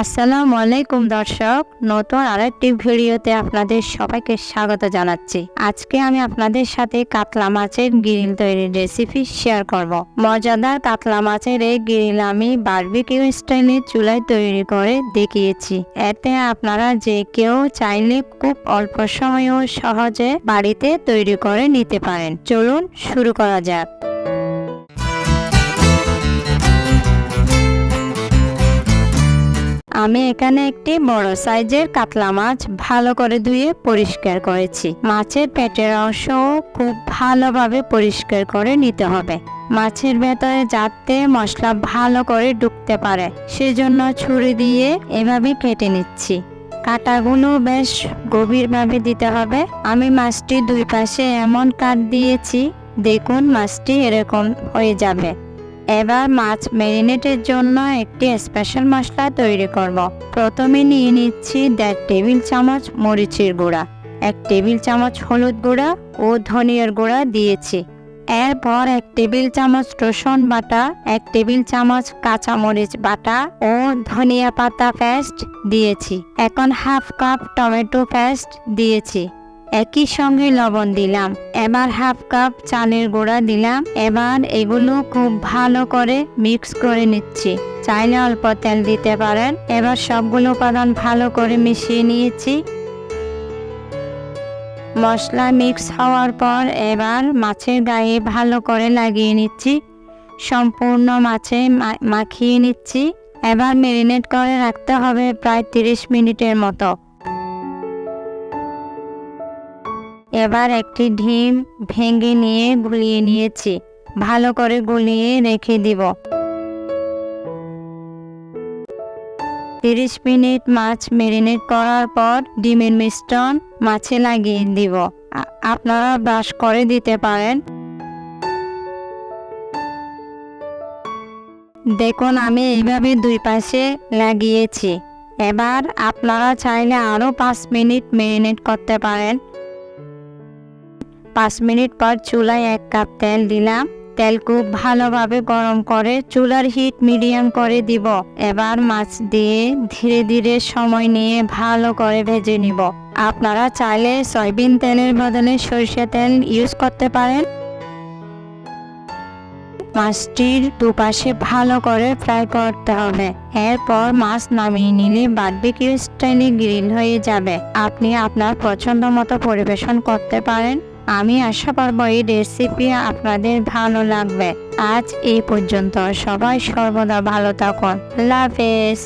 আসসালামু আলাইকুম দর্শক, নতুন আরেকটি ভিডিওতে আপনাদের সবাইকে স্বাগত জানাচ্ছি। আজকে আমি আপনাদের সাথে কাতলা মাছের গ্রিল তৈরির রেসিপি শেয়ার করব। মজাদার কাতলা মাছের এই গ্রিল আমি বারবিকিউ স্টাইলে চুলায় তৈরি করে দেখিয়েছি। এতে আপনারা যে কেউ চাইলে খুব অল্প সময়ে ও সহজে বাড়িতে তৈরি করে নিতে পারেন। চলুন শুরু করা যাক। আমি এখানে একটি বড় সাইজের কাতলা মাছ ভালো করে ধুয়ে পরিষ্কার করেছি। মাছের পেটের অংশ খুব ভালোভাবে পরিষ্কার করে নিতে হবে। মাছের ভেতরে যাতে মশলা ভালো করে ঢুকতে পারে সেজন্য ছুরি দিয়ে এভাবে কেটে নিচ্ছি। কাটাগুলো বেশ গভীরভাবে দিতে হবে। আমি মাছটি দুই পাশে এমন কাট দিয়েছি, দেখুন মাছটি এরকম হয়ে যাবে। এবার মাছ ম্যারিনেটের জন্য একটি স্পেশাল মশলা তৈরি করব। প্রথমে নিয়ে নিচ্ছি 1.5 টেবিল চামচ মরিচের গুঁড়া, 1 টেবিল চামচ হলুদ গুঁড়া ও ধনিয়ার গুঁড়া দিয়েছি। এরপর 1 টেবিল চামচ রসুন বাটা, 1 টেবিল চামচ কাঁচামরিচ বাটা ও ধনিয়া পাতা পেস্ট দিয়েছি। এখন হাফ কাপ টমেটো পেস্ট দিয়েছি। একই সঙ্গে লবণ দিলাম। এবার হাফ কাপ চালের গুঁড়া দিলাম। এবার এগুলো খুব ভালো করে মিক্স করে নিচ্ছি। চাইলে অল্প তেল দিতে পারেন। এবার সবগুলো উপাদান ভালো করে মিশিয়ে নিয়েছি। মশলা মিক্স হওয়ার পর এবার মাছের গায়ে ভালো করে লাগিয়ে নিচ্ছি। সম্পূর্ণ মাছে মাখিয়ে নিচ্ছি। এবার ম্যারিনেট করে রাখতে হবে প্রায় 30 মিনিটের মতো। এবার একটি ডিম ভেঙে নিয়ে গুলিয়ে নিয়েছি। ভালো করে গুলিয়ে রেখে দিব। 30 মিনিট মাছ ম্যারিনেট করার পর ডিমের মিশ্রণ মাছে লাগিয়ে দিব। আপনারা ব্রাশ করে দিতে পারেন। দেখুন আমি এইভাবে দুই পাশে লাগিয়েছি। এবার আপনারা চাইলে আরও 5 মিনিট ম্যারিনেট করতে পারেন। 5 মিনিট পর চুলায় 1 কাপ তেল দিলাম। তেল খুব ভালোভাবে গরম করে চুলার হিট মিডিয়াম করে দিব। এবার মাছ দিয়ে ধীরে ধীরে সময় নিয়ে ভালো করে ভেজে নিব। আপনারা চাইলে সয়াবিন তেলের বদলে সরিষা তেল ইউজ করতে পারেন। মাছটির দুপাশে ভালো করে ফ্রাই করতে হবে। এরপর মাছ নামিয়ে নিলে বারবিকিউ স্টাইলে গ্রিল হয়ে যাবে। আপনি আপনার পছন্দ মতো পরিবেশন করতে পারেন। আমি আশা করব এই রেসিপি আপনাদের ভালো লাগবে। আজ এই পর্যন্ত। সবাই সর্বদা ভালো থাকুন। আল্লাহ হাফেজ।